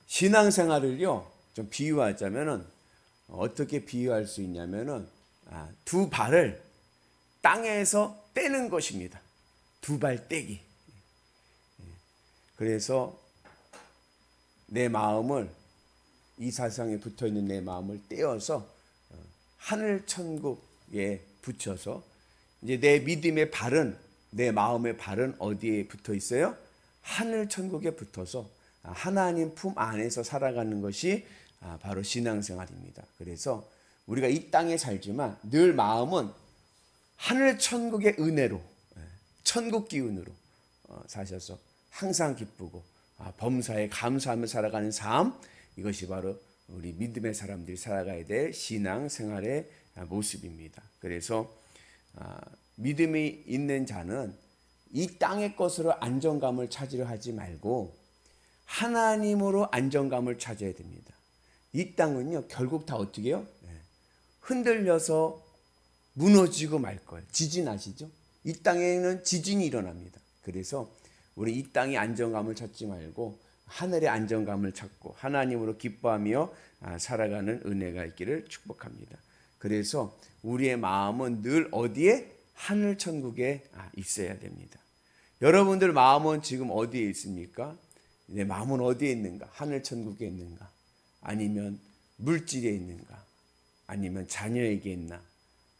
신앙생활을요 좀 비유하자면은 어떻게 비유할 수 있냐면은 두 발을 땅에서 떼는 것입니다. 두 발 떼기. 그래서 내 마음을, 이 세상에 붙어 있는 내 마음을 떼어서 하늘 천국에 붙여서, 이제 내 믿음의 발은, 내 마음의 발은 어디에 붙어 있어요? 하늘 천국에 붙어서 하나님 품 안에서 살아가는 것이 바로 신앙생활입니다. 그래서 우리가 이 땅에 살지만 늘 마음은 하늘 천국의 은혜로, 천국 기운으로 사셔서 항상 기쁘고 범사에 감사하며 살아가는 삶, 이것이 바로 우리 믿음의 사람들이 살아가야 될 신앙생활의 모습입니다. 그래서 믿음이 있는 자는 이 땅의 것으로 안정감을 찾으려 하지 말고 하나님으로 안정감을 찾아야 됩니다. 이 땅은요 결국 다 어떻게 해요? 흔들려서 무너지고 말 거예요. 지진 아시죠? 이 땅에는 지진이 일어납니다. 그래서 우리 이 땅의 안정감을 찾지 말고 하늘의 안정감을 찾고 하나님으로 기뻐하며 살아가는 은혜가 있기를 축복합니다. 그래서 우리의 마음은 늘 어디에? 하늘 천국에 있어야 됩니다. 여러분들 마음은 지금 어디에 있습니까? 내 마음은 어디에 있는가? 하늘 천국에 있는가? 아니면 물질에 있는가? 아니면 자녀에게 있나?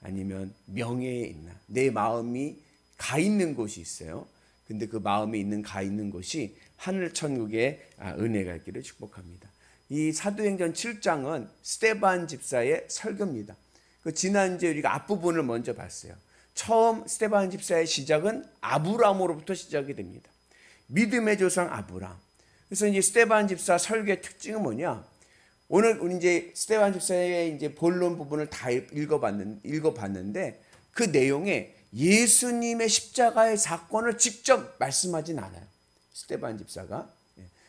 아니면 명예에 있나? 내 마음이 가 있는 곳이 있어요. 근데 그 마음에 있는 가 있는 곳이 하늘 천국의 은혜가 있기를 축복합니다. 이 사도행전 7장은 스데반 집사의 설교입니다. 그 지난주에 우리가 앞부분을 먼저 봤어요. 처음 스데반 집사의 시작은 아브라함으로부터 시작이 됩니다. 믿음의 조상 아브라함. 그래서 이제 스데반 집사 설교의 특징은 뭐냐? 오늘 우리 이제 스데반 집사의 이제 본론 부분을 다 읽어봤는데 그 내용에 예수님의 십자가의 사건을 직접 말씀하진 않아요. 스데반 집사가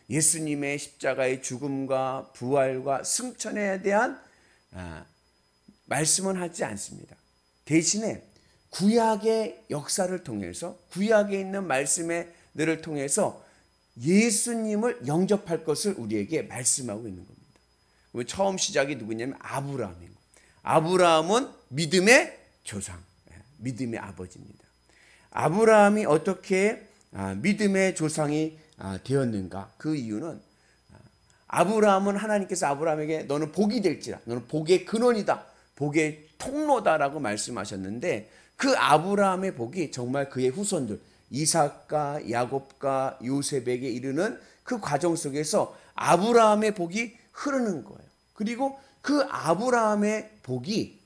예수님의 십자가의 죽음과 부활과 승천에 대한 말씀은 하지 않습니다. 대신에 구약의 역사를 통해서, 구약에 있는 말씀들을 통해서 예수님을 영접할 것을 우리에게 말씀하고 있는 겁니다. 처음 시작이 누구냐면 아브라함인 거예요. 아브라함은 믿음의 조상, 믿음의 아버지입니다. 아브라함이 어떻게 믿음의 조상이 되었는가? 그 이유는 아브라함은 하나님께서 아브라함에게 너는 복이 될지라, 너는 복의 근원이다, 복의 통로다라고 말씀하셨는데 그 아브라함의 복이 정말 그의 후손들 이삭과 야곱과 요셉에게 이르는 그 과정 속에서 아브라함의 복이 흐르는 거예요. 그리고 그 아브라함의 복이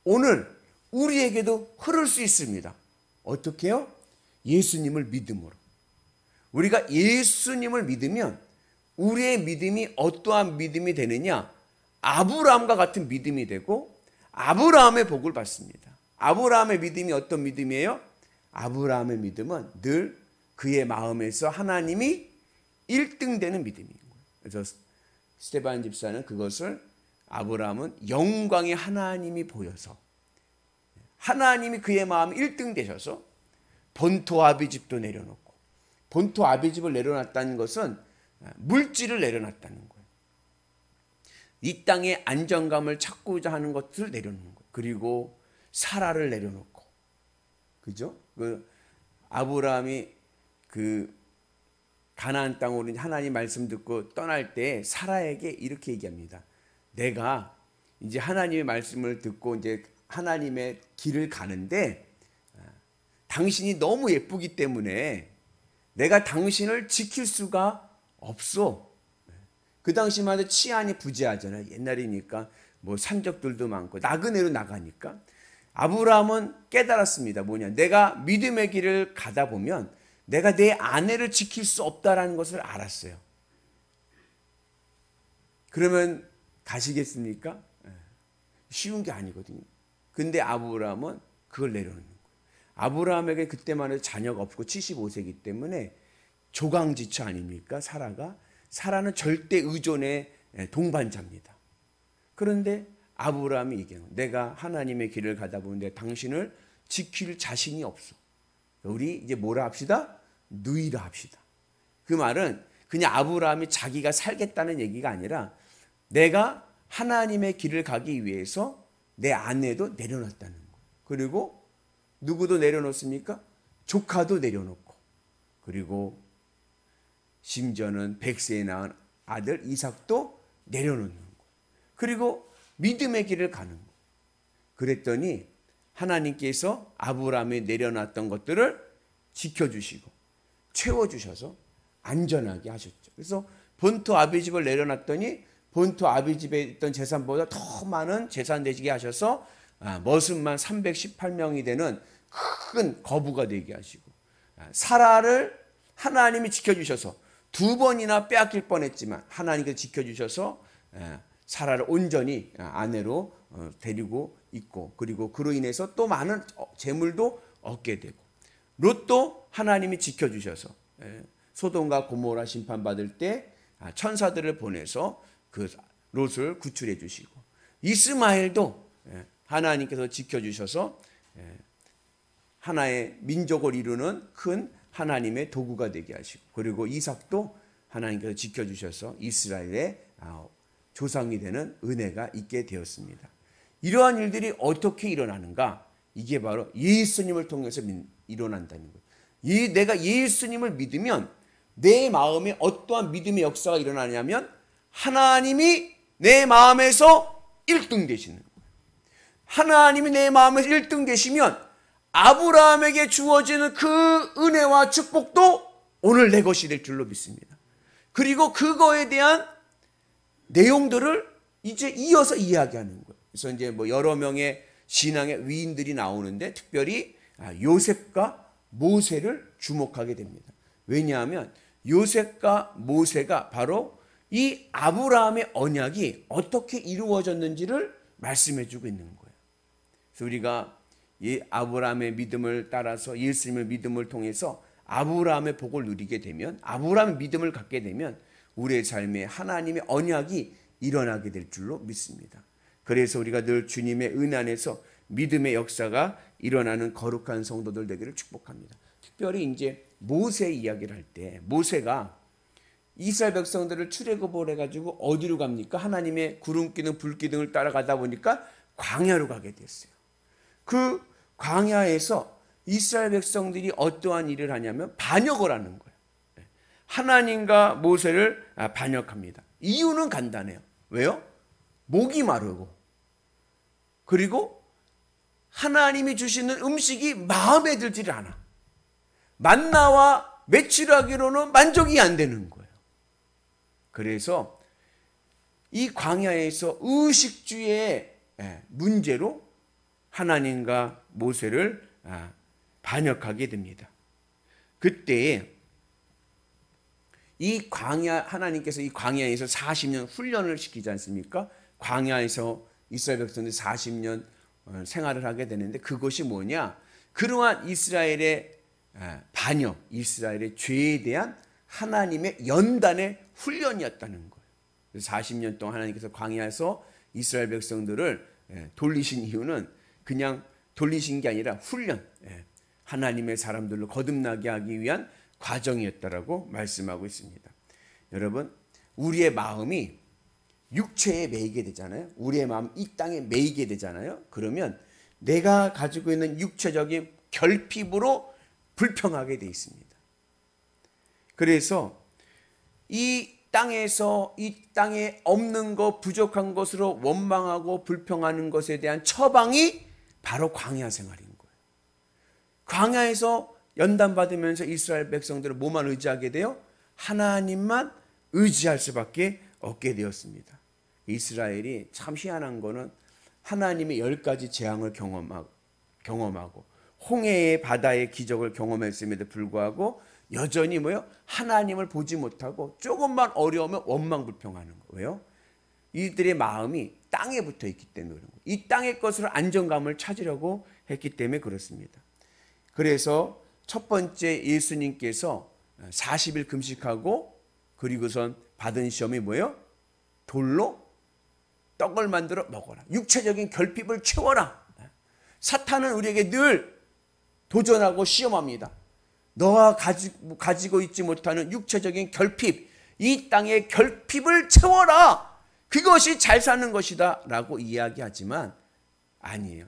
오늘 우리에게도 흐를 수 있습니다. 어떻게요? 예수님을 믿음으로. 우리가 예수님을 믿으면 우리의 믿음이 어떠한 믿음이 되느냐? 아브라함과 같은 믿음이 되고 아브라함의 복을 받습니다. 아브라함의 믿음이 어떤 믿음이에요? 아브라함의 믿음은 늘 그의 마음에서 하나님이 1등 되는 믿음인 거예요. 그래서 스데반 집사는 그것을, 아브라함은 영광의 하나님이 보여서 하나님이 그의 마음 1등 되셔서 본토 아비집도 내려놓고, 본토 아비집을 내려놨다는 것은 물질을 내려놨다는 거예요. 이 땅의 안정감을 찾고자 하는 것을 내려놓는 거예요. 그리고 사라를 내려놓고, 그죠? 그 아브라함이 그 가나안 땅으로 하나님 말씀 듣고 떠날 때 사라에게 이렇게 얘기합니다. 내가 이제 하나님의 말씀을 듣고 이제 하나님의 길을 가는데 당신이 너무 예쁘기 때문에 내가 당신을 지킬 수가 없어. 그 당시만 해도 치안이 부재하잖아요. 옛날이니까 뭐 산적들도 많고 나그네로 나가니까. 아브라함은 깨달았습니다. 뭐냐? 내가 믿음의 길을 가다 보면 내가 내 아내를 지킬 수 없다라는 것을 알았어요. 그러면 가시겠습니까? 쉬운 게 아니거든요. 근데 아브라함은 그걸 내려놓는 거예요. 아브라함에게 그때만 해도 자녀가 없고 75세이기 때문에 조강지처 아닙니까? 사라가. 사라는 절대 의존의 동반자입니다. 그런데 아브라함이 얘기해요. 내가 하나님의 길을 가다 보는데 당신을 지킬 자신이 없어. 우리 이제 뭐라 합시다? 누이라 합시다. 그 말은 그냥 아브라함이 자기가 살겠다는 얘기가 아니라 내가 하나님의 길을 가기 위해서 내 아내도 내려놨다는 거예요. 그리고 누구도 내려놓습니까? 조카도 내려놓고, 그리고 심지어는 100세에 낳은 아들 이삭도 내려놓는 거예요. 그리고 믿음의 길을 가는 거예요. 그랬더니 하나님께서 아브라함이 내려놨던 것들을 지켜주시고 채워주셔서 안전하게 하셨죠. 그래서 본토 아비집을 내려놨더니 본토 아비집에 있던 재산보다 더 많은 재산 되시게 하셔서 머슴만 318명이 되는 큰 거부가 되게 하시고, 사라를 하나님이 지켜주셔서 2번이나 빼앗길 뻔했지만 하나님께서 지켜주셔서 사라를 온전히 아내로 데리고 있고, 그리고 그로 인해서 또 많은 재물도 얻게 되고, 롯도 하나님이 지켜주셔서 소돔과 고모라 심판받을 때 천사들을 보내서 그 롯을 구출해 주시고, 이스마엘도 하나님께서 지켜주셔서 하나의 민족을 이루는 큰 하나님의 도구가 되게 하시고, 그리고 이삭도 하나님께서 지켜주셔서 이스라엘의 조상이 되는 은혜가 있게 되었습니다. 이러한 일들이 어떻게 일어나는가? 이게 바로 예수님을 통해서 일어난다는 거예요. 내가 예수님을 믿으면 내 마음에 어떠한 믿음의 역사가 일어나냐면 하나님이 내 마음에서 1등 되시는 거예요. 하나님이 내 마음에서 1등 되시면 아브라함에게 주어지는 그 은혜와 축복도 오늘 내 것이 될 줄로 믿습니다. 그리고 그거에 대한 내용들을 이제 이어서 이야기하는 거예요. 그래서 이제 뭐 여러 명의 신앙의 위인들이 나오는데 특별히 요셉과 모세를 주목하게 됩니다. 왜냐하면 요셉과 모세가 바로 이 아브라함의 언약이 어떻게 이루어졌는지를 말씀해 주고 있는 거예요. 그래서 우리가 이 아브라함의 믿음을 따라서 예수님의 믿음을 통해서 아브라함의 복을 누리게 되면, 아브라함의 믿음을 갖게 되면 우리의 삶에 하나님의 언약이 일어나게 될 줄로 믿습니다. 그래서 우리가 늘 주님의 은혜 안에서 믿음의 역사가 일어나는 거룩한 성도들 되기를 축복합니다. 특별히 이제 모세 이야기를 할 때, 모세가 이스라엘 백성들을 출애굽을 해가지고 어디로 갑니까? 하나님의 구름기둥 불기둥을 따라가다 보니까 광야로 가게 됐어요. 그 광야에서 이스라엘 백성들이 어떠한 일을 하냐면 반역을 하는 거예요. 하나님과 모세를 반역합니다. 이유는 간단해요. 왜요? 목이 마르고, 그리고 하나님이 주시는 음식이 마음에 들지 않아. 만나와 매출하기로는 만족이 안 되는 거예요. 그래서 이 광야에서 의식주의 문제로 하나님과 모세를 반역하게 됩니다. 그때 이 광야, 하나님께서 이 광야에서 40년 훈련을 시키지 않습니까? 광야에서 이스라엘 백성들이 40년 생활을 하게 되는데, 그것이 뭐냐? 그러한 이스라엘의 반역, 이스라엘의 죄에 대한 하나님의 연단의 훈련이었다는 거예요. 그래서 40년 동안 하나님께서 광야에서 이스라엘 백성들을 돌리신 이유는 그냥 돌리신 게 아니라 훈련, 하나님의 사람들로 거듭나게 하기 위한 과정이었다라고 말씀하고 있습니다. 여러분, 우리의 마음이 육체에 매이게 되잖아요. 우리의 마음 이 땅에 매이게 되잖아요. 그러면 내가 가지고 있는 육체적인 결핍으로 불평하게 돼 있습니다. 그래서 이 땅에서 이 땅에 없는 것, 부족한 것으로 원망하고 불평하는 것에 대한 처방이 바로 광야 생활인 거예요. 광야에서 연단받으면서 이스라엘 백성들은 뭐만 의지하게 돼요? 하나님만 의지할 수밖에 없게 되었습니다. 이스라엘이 참 희한한 거는 하나님의 10가지 재앙을 경험하고 홍해의 바다의 기적을 경험했음에도 불구하고 여전히 뭐요? 하나님을 보지 못하고 조금만 어려우면 원망불평하는 거예요. 이들의 마음이 땅에 붙어 있기 때문에 그런 거예요. 이 땅의 것으로 안정감을 찾으려고 했기 때문에 그렇습니다. 그래서 첫 번째 예수님께서 40일 금식하고 그리고선 받은 시험이 뭐예요? 돌로 떡을 만들어 먹어라. 육체적인 결핍을 채워라. 사탄은 우리에게 늘 도전하고 시험합니다. 너가 가지고 있지 못하는 육체적인 결핍, 이 땅의 결핍을 채워라. 그것이 잘 사는 것이다 라고 이야기하지만 아니에요.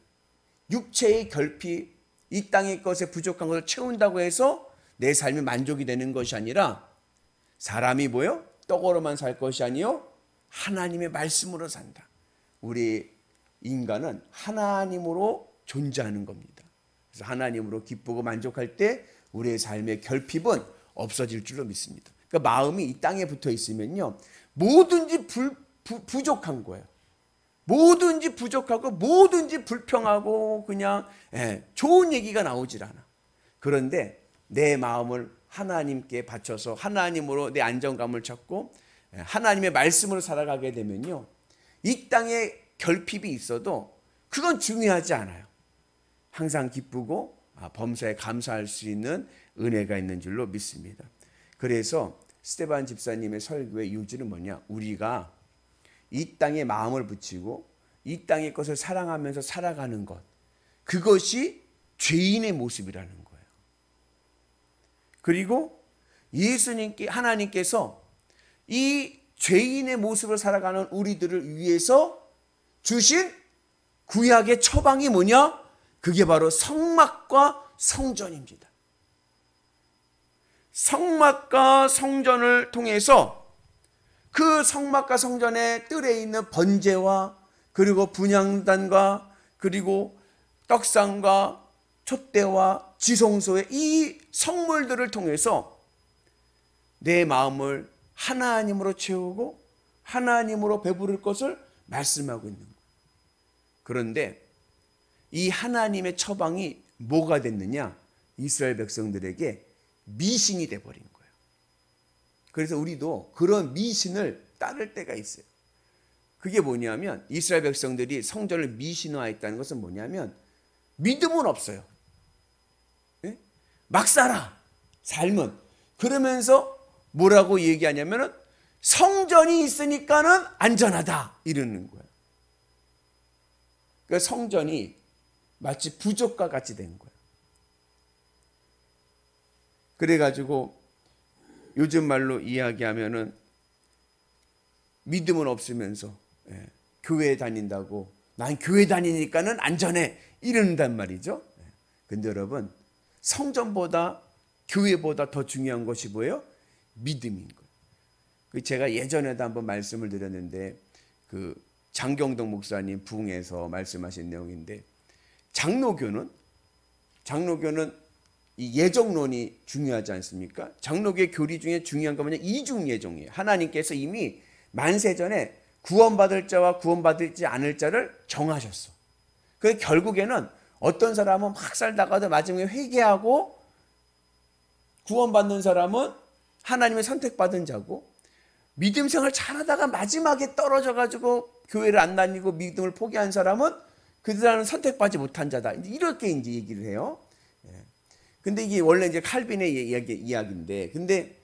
육체의 결핍, 이 땅의 것에 부족한 것을 채운다고 해서 내 삶이 만족이 되는 것이 아니라 사람이 뭐요? 떡으로만 살 것이 아니요 하나님의 말씀으로 산다. 우리 인간은 하나님으로 존재하는 겁니다. 그래서 하나님으로 기쁘고 만족할 때 우리의 삶의 결핍은 없어질 줄로 믿습니다. 그러니까 마음이 이 땅에 붙어 있으면요 뭐든지 부족한 거예요. 뭐든지 부족하고 뭐든지 불평하고 그냥 좋은 얘기가 나오질 않아. 그런데 내 마음을 하나님께 바쳐서 하나님으로 내 안정감을 찾고 하나님의 말씀으로 살아가게 되면요 이 땅에 결핍이 있어도 그건 중요하지 않아요. 항상 기쁘고 범사에 감사할 수 있는 은혜가 있는 줄로 믿습니다. 그래서 스테반 집사님의 설교의 요지는 뭐냐? 우리가 이 땅에 마음을 붙이고 이 땅의 것을 사랑하면서 살아가는 것, 그것이 죄인의 모습이라는 거예요. 그리고 예수님께 하나님께서 이 죄인의 모습을 살아가는 우리들을 위해서 주신 구약의 처방이 뭐냐? 그게 바로 성막과 성전입니다. 성막과 성전을 통해서 그 성막과 성전의 뜰에 있는 번제와 그리고 분향단과 그리고 떡상과 촛대와 지성소의 이 성물들을 통해서 내 마음을 하나님으로 채우고 하나님으로 배부를 것을 말씀하고 있는 거예요. 그런데 이 하나님의 처방이 뭐가 됐느냐? 이스라엘 백성들에게 미신이 돼버린 거예요. 그래서 우리도 그런 미신을 따를 때가 있어요. 그게 뭐냐면 이스라엘 백성들이 성전을 미신화했다는 것은 뭐냐면 믿음은 없어요. 네? 막 살아. 삶은. 그러면서 뭐라고 얘기하냐면 성전이 있으니까는 안전하다 이러는 거예요. 그러니까 성전이 마치 부족과 같이 된 거예요. 그래가지고 요즘 말로 이야기하면은 믿음은 없으면서 교회에 다닌다고 난 교회 다니니까는 안전해 이런단 말이죠. 근데 여러분 성전보다 교회보다 더 중요한 것이 뭐예요? 믿음인 거예요. 제가 예전에도 한번 말씀을 드렸는데 그 장경동 목사님 부흥에서 말씀하신 내용인데 장로교는 이 예정론이 중요하지 않습니까? 장로교의 교리 중에 중요한 건 뭐냐? 이중 예정이에요. 하나님께서 이미 만세전에 구원받을 자와 구원받지 않을 자를 정하셨어. 그래서 결국에는 어떤 사람은 막 살다가도 마지막에 회개하고 구원받는 사람은 하나님의 선택받은 자고 믿음 생활 잘하다가 마지막에 떨어져가지고 교회를 안 다니고 믿음을 포기한 사람은 그 사람은 선택받지 못한 자다. 이렇게 이제 얘기를 해요. 근데 이게 원래 이제 칼빈의 이야기인데, 근데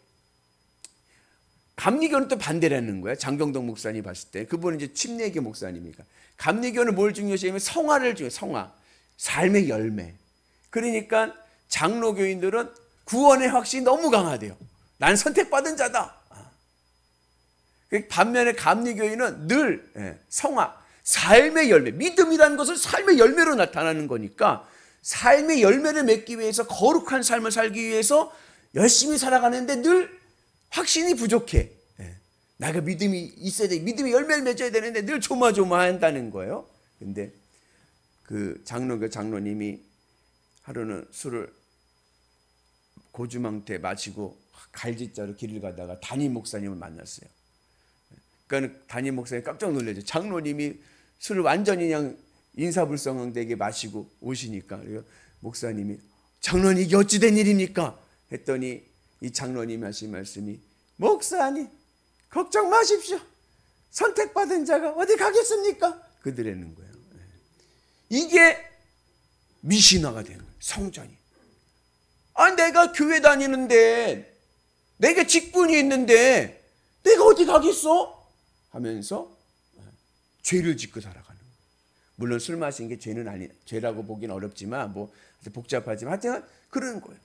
감리교는 또 반대라는 거야. 장경동 목사님 봤을 때. 그분은 이제 침례교 목사님이니까. 감리교는 뭘 중요시하면 성화를 중요해. 성화. 삶의 열매. 그러니까 장로교인들은 구원의 확신이 너무 강하대요. 난 선택받은 자다. 반면에 감리교인은 늘 성화, 삶의 열매, 믿음이라는 것을 삶의 열매로 나타나는 거니까 삶의 열매를 맺기 위해서 거룩한 삶을 살기 위해서 열심히 살아가는데 늘 확신이 부족해. 내가 믿음이 있어야 돼. 믿음의 열매를 맺어야 되는데 늘 조마조마한다는 거예요. 근데 그 장로교 장로님이 하루는 술을 고주망태 마시고 갈짓자로 길을 가다가 담임 목사님을 만났어요. 그러니까 담임 목사님이 깜짝 놀라죠. 장로님이 술을 완전히 그냥 인사불성되게 마시고 오시니까. 그리고 목사님이 장로님 이게 어찌 된 일입니까? 했더니 이 장로님이 하신 말씀이 목사님 걱정 마십시오. 선택받은 자가 어디 가겠습니까? 그들에는 거예요. 이게 미신화가 되는 거예요. 성전이. 내가 교회 다니는데 내게 직분이 있는데 내가 어디 가겠어? 하면서 죄를 짓고 살아가는 거예요. 물론 술 마신 게 죄라고 보기는 어렵지만 뭐 복잡하지만 하여튼 그런 거예요.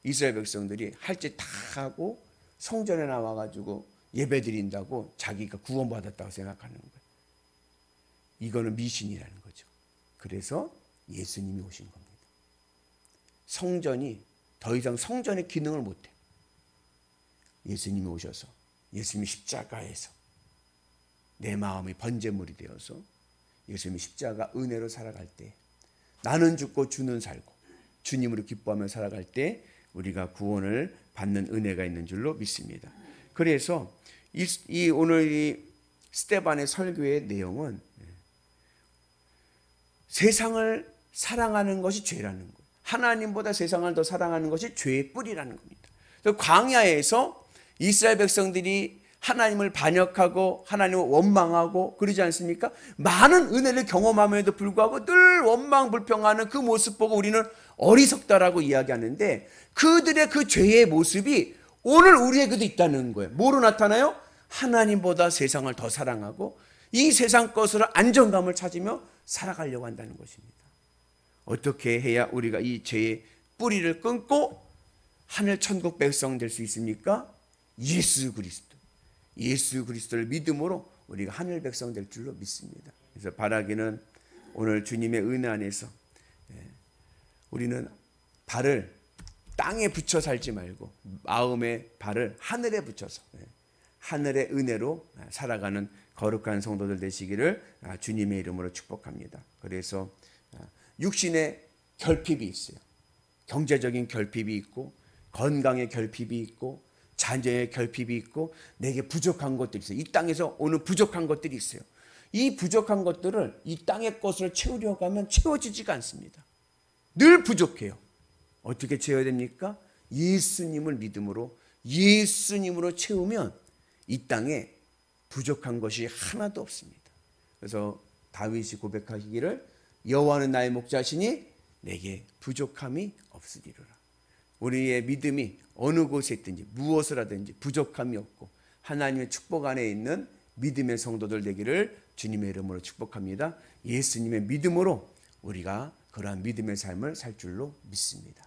이스라엘 백성들이 할 짓 다 하고 성전에 나와가지고 예배 드린다고 자기가 구원받았다고 생각하는 거예요. 이거는 미신이라는 거죠. 그래서 예수님이 오신 겁니다. 성전이 더 이상 성전의 기능을 못해. 예수님이 오셔서 예수님이 십자가에서 내 마음이 번제물이 되어서 예수님이 십자가 은혜로 살아갈 때 나는 죽고 주는 살고 주님으로 기뻐하며 살아갈 때 우리가 구원을 받는 은혜가 있는 줄로 믿습니다. 그래서 오늘 이 스데반의 설교의 내용은 세상을 사랑하는 것이 죄라는 거예요. 하나님보다 세상을 더 사랑하는 것이 죄의 뿌리라는 겁니다. 그래서 광야에서 이스라엘 백성들이 하나님을 반역하고 하나님을 원망하고 그러지 않습니까? 많은 은혜를 경험함에도 불구하고 늘 원망불평하는 그 모습 보고 우리는 어리석다라고 이야기하는데 그들의 그 죄의 모습이 오늘 우리에게도 있다는 거예요. 뭐로 나타나요? 하나님보다 세상을 더 사랑하고 이 세상 것으로 안정감을 찾으며 살아가려고 한다는 것입니다. 어떻게 해야 우리가 이 죄의 뿌리를 끊고 하늘 천국 백성 될 수 있습니까? 예수 그리스도를 믿음으로 우리가 하늘 백성 될 줄로 믿습니다. 그래서 바라기는 오늘 주님의 은혜 안에서 우리는 발을 땅에 붙여 살지 말고 마음의 발을 하늘에 붙여서 하늘의 은혜로 살아가는 거룩한 성도들 되시기를 주님의 이름으로 축복합니다. 그래서 육신의 결핍이 있어요. 경제적인 결핍이 있고 건강의 결핍이 있고 자녀의 결핍이 있고 내게 부족한 것들이 있어요. 이 땅에서 오는 부족한 것들이 있어요. 이 부족한 것들을 이 땅의 것을 채우려고 하면 채워지지가 않습니다. 늘 부족해요. 어떻게 채워야 됩니까? 예수님을 믿음으로 예수님으로 채우면 이 땅에 부족한 것이 하나도 없습니다. 그래서 다윗이 고백하기를 여호와는 나의 목자시니 내게 부족함이 없으리로라. 우리의 믿음이 어느 곳에 있든지 무엇을 하든지 부족함이 없고 하나님의 축복 안에 있는 믿음의 성도들 되기를 주님의 이름으로 축복합니다. 예수님의 믿음으로 우리가 그러한 믿음의 삶을 살 줄로 믿습니다.